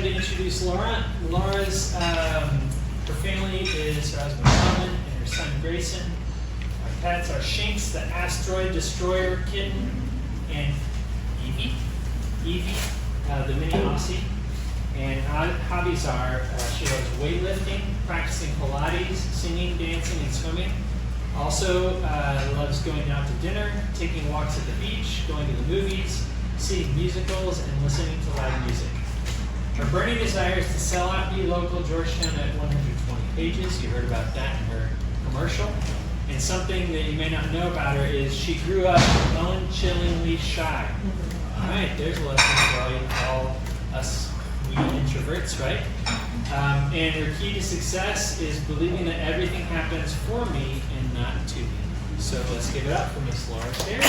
excited to introduce Laura. Laura's, her family is her husband Colin and her son Grayson. Our pets are Shinx, the asteroid destroyer kitten, and Evie, the mini Aussie. And hobbies are, she loves weightlifting, practicing Pilates, singing, dancing, and swimming. Also loves going out to dinner, taking walks at the beach, going to the movies, seeing musicals, and listening to live music. Her burning desire is to sell out BeLocal Georgetown at 120 pages. You heard about that in her commercial. And something that you may not know about her is she grew up bone-chillingly shy. All right, there's a lesson for all us we introverts, right? And her key to success is believing that everything happens for me and not to me. So let's give it up for Miss Laura Terry.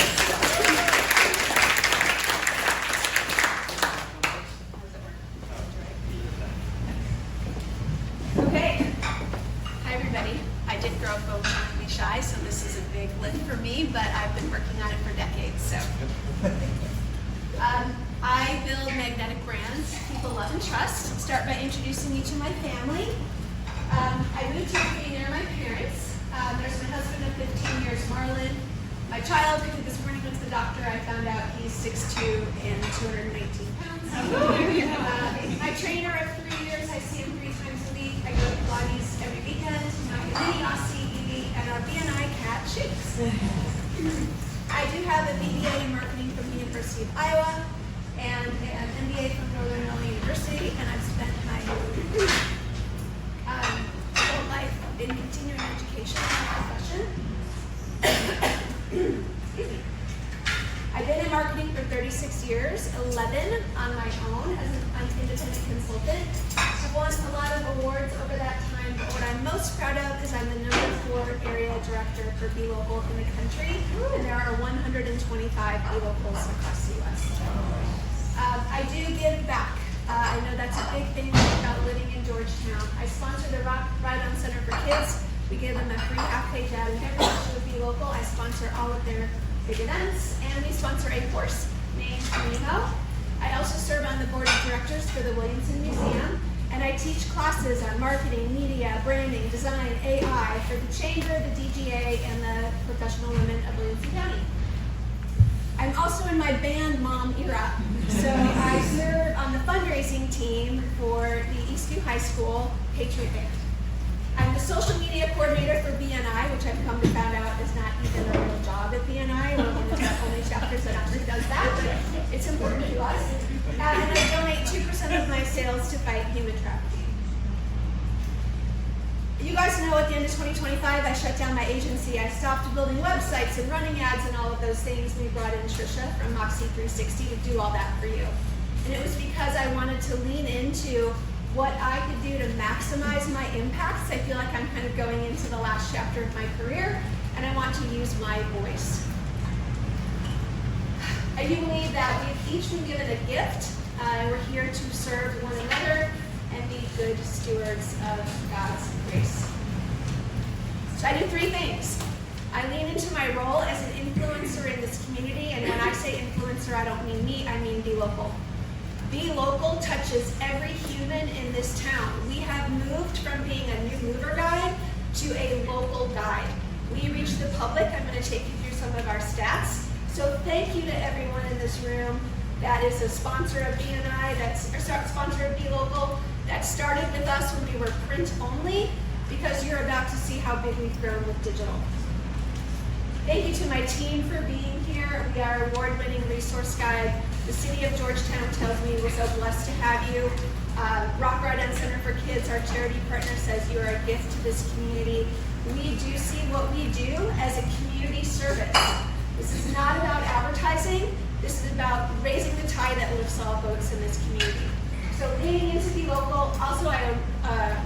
Okay. Hi, everybody. I did grow up bone-chillingly shy, so this is a big lift for me, but I've been working on it for decades. So, I build magnetic brands people love and trust. I'll start by introducing you to my family. I moved here to be near my parents. There's my husband of 15 years, Marlon. My child, who this morning went to the doctor, I found out he's 6'2" and 219 pounds. My trainer of 3 years, I see him 3 times a week. I go to Pilates every weekend. My mini Aussie, Evie, and our BNI cat, Shinx. I do have a BBA in marketing from the University of Iowa and an MBA from Northern Illinois University, and I've spent my whole life in continuing education and profession. Excuse me. I've been in marketing for 36 years, 11 on my own as an independent consultant. I've won a lot of awards over that time, but what I'm most proud of is I'm the #4 area director for BeLocal in the country, and there are 125 BeLocals across the U.S. I do give back. I know that's a big thing about living in Georgetown. I sponsor the Ride On Center for Kids. We give them a free half-page ad in every issue of BeLocal. I sponsor all of their big events, and we sponsor a horse named Nemo. I also serve on the board of directors for the Williamson Museum, and I teach classes on marketing, media, branding, design, AI for the Chamber, the DGA, and the professional women of Williamson County. I'm also in my band mom era, so I serve on the fundraising team for the Eastview High School Patriot Band. I'm the social media coordinator for BNI, which I've come to find out is not even a real job at BNI. We're one of the only chapters that actually does that, but it's important to us. And I donate 2% of my sales to fight human trafficking. You guys know at the end of 2025, I shut down my agency. I stopped building websites and running ads and all of those things. We brought in Trisha from Moxie 360 to do all that for you. And it was because I wanted to lean into what I could do to maximize my impacts. I feel like I'm kind of going into the last chapter of my career, and I want to use my voice. I do believe that we've each been given a gift. We're here to serve one another and be good stewards of God's grace. So I do 3 things. I lean into my role as an influencer in this community, and when I say influencer, I don't mean me, I mean BeLocal. BeLocal touches every human in this town. We have moved from being a new mover guide to a local guide. We reach the public. I'm going to take you through some of our stats. So thank you to everyone in this room that is a sponsor of BNI, that's a sponsor of BeLocal, that started with us when we were print only, because you're about to see how big we've grown with digital. Thank you to my team for being here. We are award-winning resource guide. The city of Georgetown tells me we're so blessed to have you. Ride On Center for Kids, our charity partner, says you are a gift to this community. We do see what we do as a community service. This is not about advertising. This is about raising the tide that lifts all boats in this community. So leaning into BeLocal. Also, I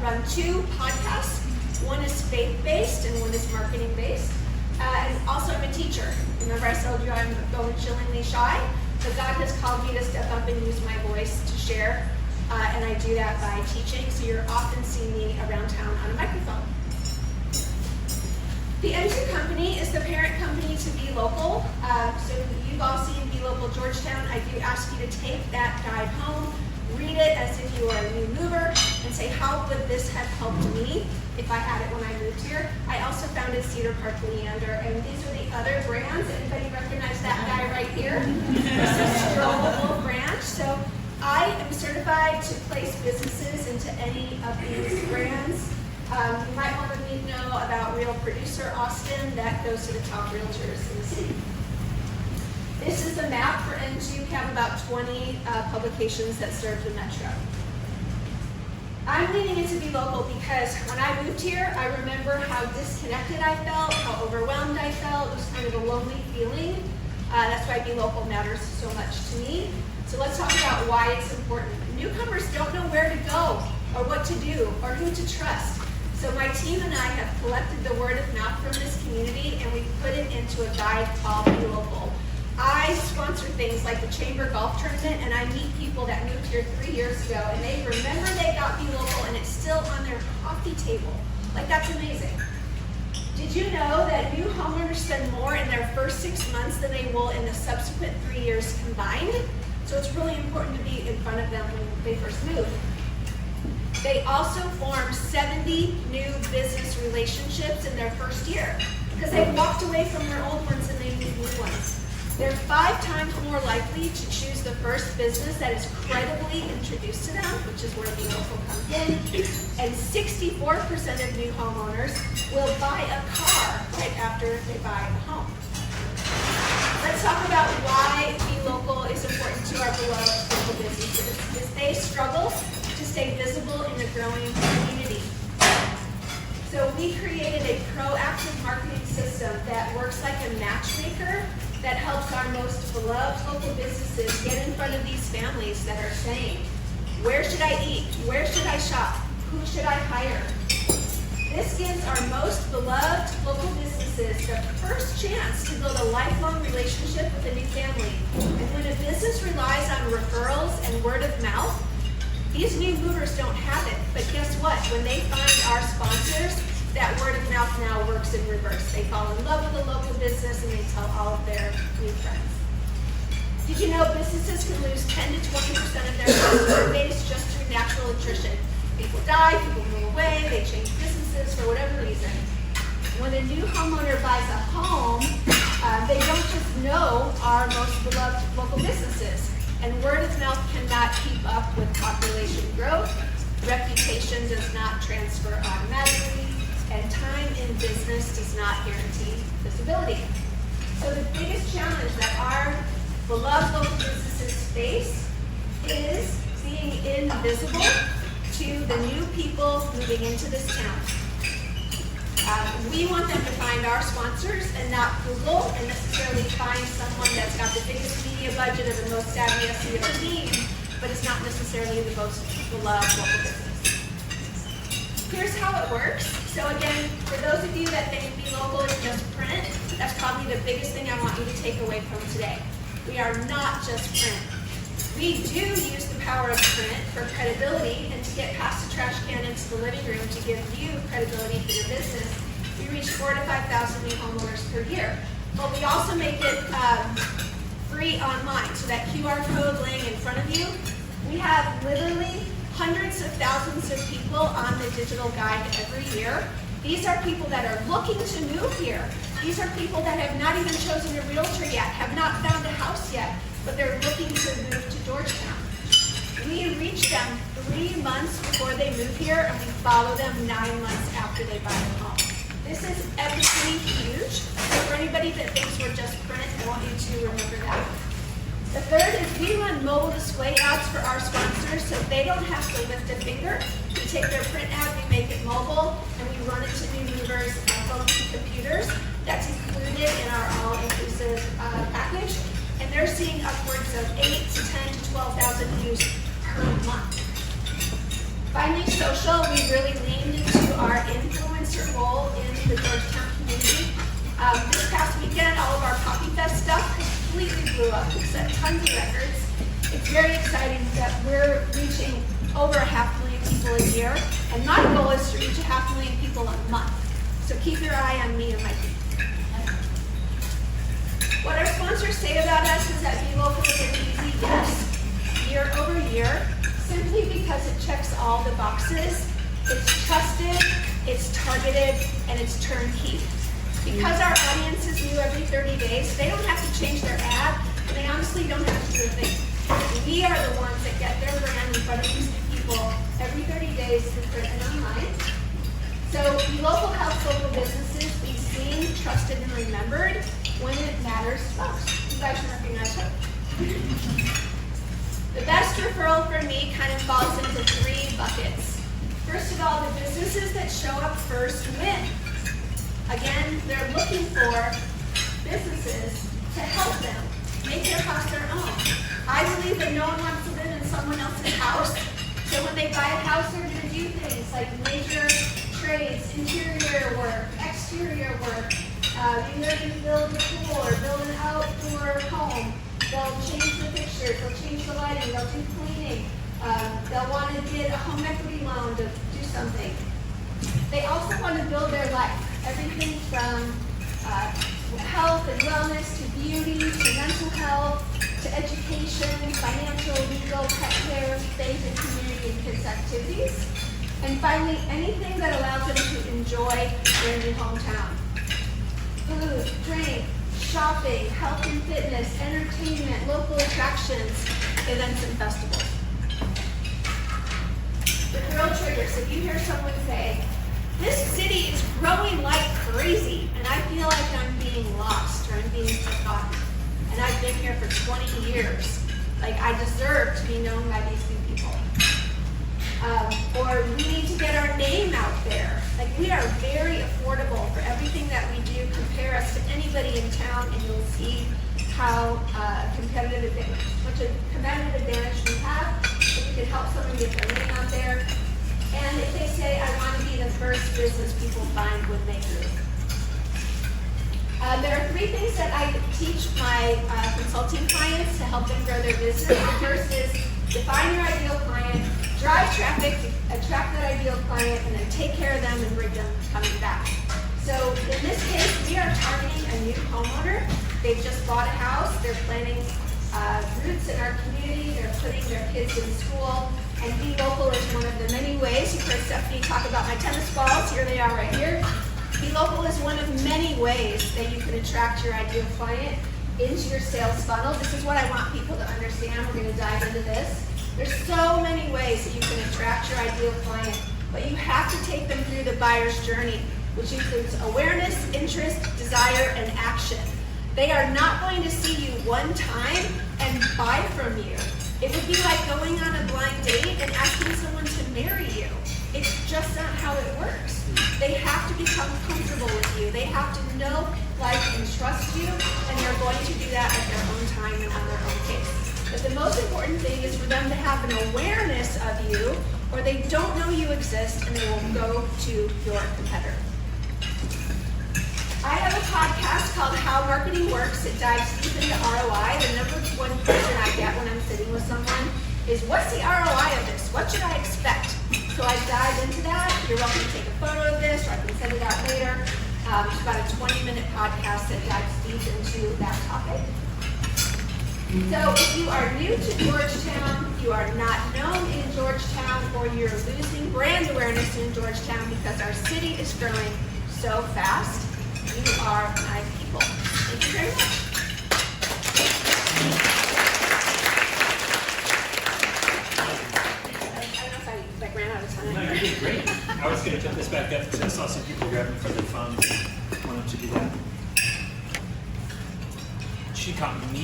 run 2 podcasts. One is faith-based and one is marketing-based. And also, I'm a teacher. Remember I told you I'm bone-chillingly shy? But God has called me to step up and use my voice to share. And I do that by teaching. So you're often seeing me around town on a microphone. The M2 company is the parent company to BeLocal. So you've all seen BeLocal Georgetown. I do ask you to take that guide home, read it as if you were a new mover and say, how would this have helped me if I had it when I moved here? I also founded Cedar Park Leander, and these are the other brands. Anybody recognize that guy right here? This is Strollable Branch. So I am certified to place businesses into any of these brands. You might want to know about Real Producer Austin. That goes to the top realtors in the city. This is the map for N2. We have about 20 publications that serve the metro. I'm leaning into BeLocal because when I moved here, I remember how disconnected I felt, how overwhelmed I felt. It was kind of a lonely feeling. That's why BeLocal matters so much to me. So let's talk about why it's important. Newcomers don't know where to go or what to do or who to trust. So my team and I have collected the word of mouth from this community and we put it into a guide called BeLocal. I sponsor things like the Chamber Golf Tournament, and I meet people that moved here 3 years ago, and they remember they got BeLocal, and it's still on their coffee table. Like, that's amazing. Did you know that new homeowners spend more in their first 6 months than they will in the subsequent 3 years combined? So it's really important to be in front of them when they first move. They also form 70 new business relationships in their first year because they walked away from their old ones and they need new ones. They're 5 times more likely to choose the first business that is credibly introduced to them, which is where BeLocal comes in. And 64% of new homeowners will buy a car right after they buy a home. Let's talk about why BeLocal is important to our beloved local businesses. Because they struggle to stay visible in a growing community. So we created a proactive marketing system that works like a matchmaker that helps our most beloved local businesses get in front of these families that are saying, where should I eat? Where should I shop? Who should I hire? This gives our most beloved local businesses the first chance to build a lifelong relationship with a new family. And when a business relies on referrals and word of mouth, these new movers don't have it. But guess what? When they find our sponsors, that word of mouth now works in reverse. They fall in love with a local business and they tell all of their new friends. Did you know businesses can lose 10 to 20% of their customer base just through natural attrition? People die, people move away, they change businesses for whatever reason. When a new homeowner buys a home, they don't just know our most beloved local businesses. And word of mouth cannot keep up with population growth. Reputation does not transfer automatically. And time in business does not guarantee visibility. So the biggest challenge that our beloved local businesses face is being invisible to the new people moving into this town. We want them to find our sponsors and not Google and necessarily find someone that's got the biggest media budget or the most savvy SEO team, but it's not necessarily the most beloved local business. Here's how it works. So again, for those of you that think BeLocal is just print, that's probably the biggest thing I want you to take away from today. We are not just print. We do use the power of print for credibility and to get past the trash can into the living room to give you credibility for your business. We reach 4,000 to 5,000 new homeowners per year. But we also make it free online. So that QR code laying in front of you, we have literally hundreds of thousands of people on the digital guide every year. These are people that are looking to move here. These are people that have not even chosen a realtor yet, have not found a house yet, but they're looking to move to Georgetown. We reach them 3 months before they move here, and we follow them 9 months after they buy a home. This is epically huge. So for anybody that thinks we're just print, I want you to remember that. The third is we run mobile display ads for our sponsors so they don't have to lift a finger. We take their print ad, we make it mobile, and we run it to new movers on phones and computers. That's included in our all-inclusive package. And they're seeing upwards of 8 to 10 to 12,000 views per month. Finally, social, we really leaned into our influencer role in the Georgetown community. This past weekend, all of our Poppy Fest stuff completely blew up. We set tons of records. It's very exciting that we're reaching over 500,000 people a year, and my goal is to reach 500,000 people a month. So keep your eye on me and my team. What our sponsors say about us is that BeLocal is an easy yes. Year over year, simply because it checks all the boxes. It's trusted, it's targeted, and it's turnkey. Because our audience is new every 30 days, they don't have to change their ad, and they honestly don't have to do a thing. We are the ones that get their brand in front of these people every 30 days through print and online. So BeLocal helps local businesses be seen, trusted, and remembered when it matters most. You guys recognize her? The best referral for me kind of falls into 3 buckets. First of all, the businesses that show up first win. Again, they're looking for businesses to help them make their house their own. I believe that no one wants to live in someone else's house. So when they buy a house, they're going to do things like major trades, interior work, exterior work. Maybe they're going to build a pool or build an outdoor home. They'll change the pictures, they'll change the lighting, they'll do cleaning. They'll want to get a home equity loan to do something. They also want to build their life. Everything from health and wellness to beauty to mental health to education, financial, legal, pet care, faith and community and kids activities. And finally, anything that allows them to enjoy their new hometown. Food, drink, shopping, health and fitness, entertainment, local attractions, events and festivals. Referral triggers. If you hear someone say, "This city is growing like crazy, and I feel like I'm being lost or I'm being forgotten. And I've been here for 20 years. Like I deserve to be known by these new people." Or we need to get our name out there. Like we are very affordable for everything that we do. Compare us to anybody in town, and you'll see how competitive advantage we have. If we can help someone get their name out there. And if they say, "I want to be the first business people find when they move." There are 3 things that I teach my consulting clients to help them grow their business. The first is define your ideal client, drive traffic, attract that ideal client, and then take care of them and bring them coming back. So in this case, we are targeting a new homeowner. They've just bought a house. They're planning roots in our community. They're putting their kids in school. And BeLocal is one of the many ways. You've heard Stephanie talk about my tennis balls. Here they are right here. BeLocal is one of many ways that you can attract your ideal client into your sales funnel. This is what I want people to understand. We're going to dive into this. There's so many ways that you can attract your ideal client, but you have to take them through the buyer's journey, which includes awareness, interest, desire, and action. They are not going to see you one time and buy from you. It would be like going on a blind date and asking someone to marry you. It's just not how it works. They have to become comfortable with you. They have to know, like, and trust you, and they're going to do that at their own time and on their own pace. But the most important thing is for them to have an awareness of you, or they don't know you exist, and they will go to your competitor. I have a podcast called How Marketing Works. It dives deep into ROI. The number 1 question I get when I'm sitting with someone is, "What's the ROI of this? What should I expect?" So I dive into that. You're welcome to take a photo of this, or I can send it out later. It's about a 20-minute podcast that dives deep into that topic. So if you are new to Georgetown, you are not known in Georgetown, or you're losing brand awareness in Georgetown because our city is growing so fast, you are my people. Thank you very much. I don't know if I ran out of time. No, you did great. I was going to jump this back up because I saw some people grabbing for their phones. Wanted to do that. She caught me.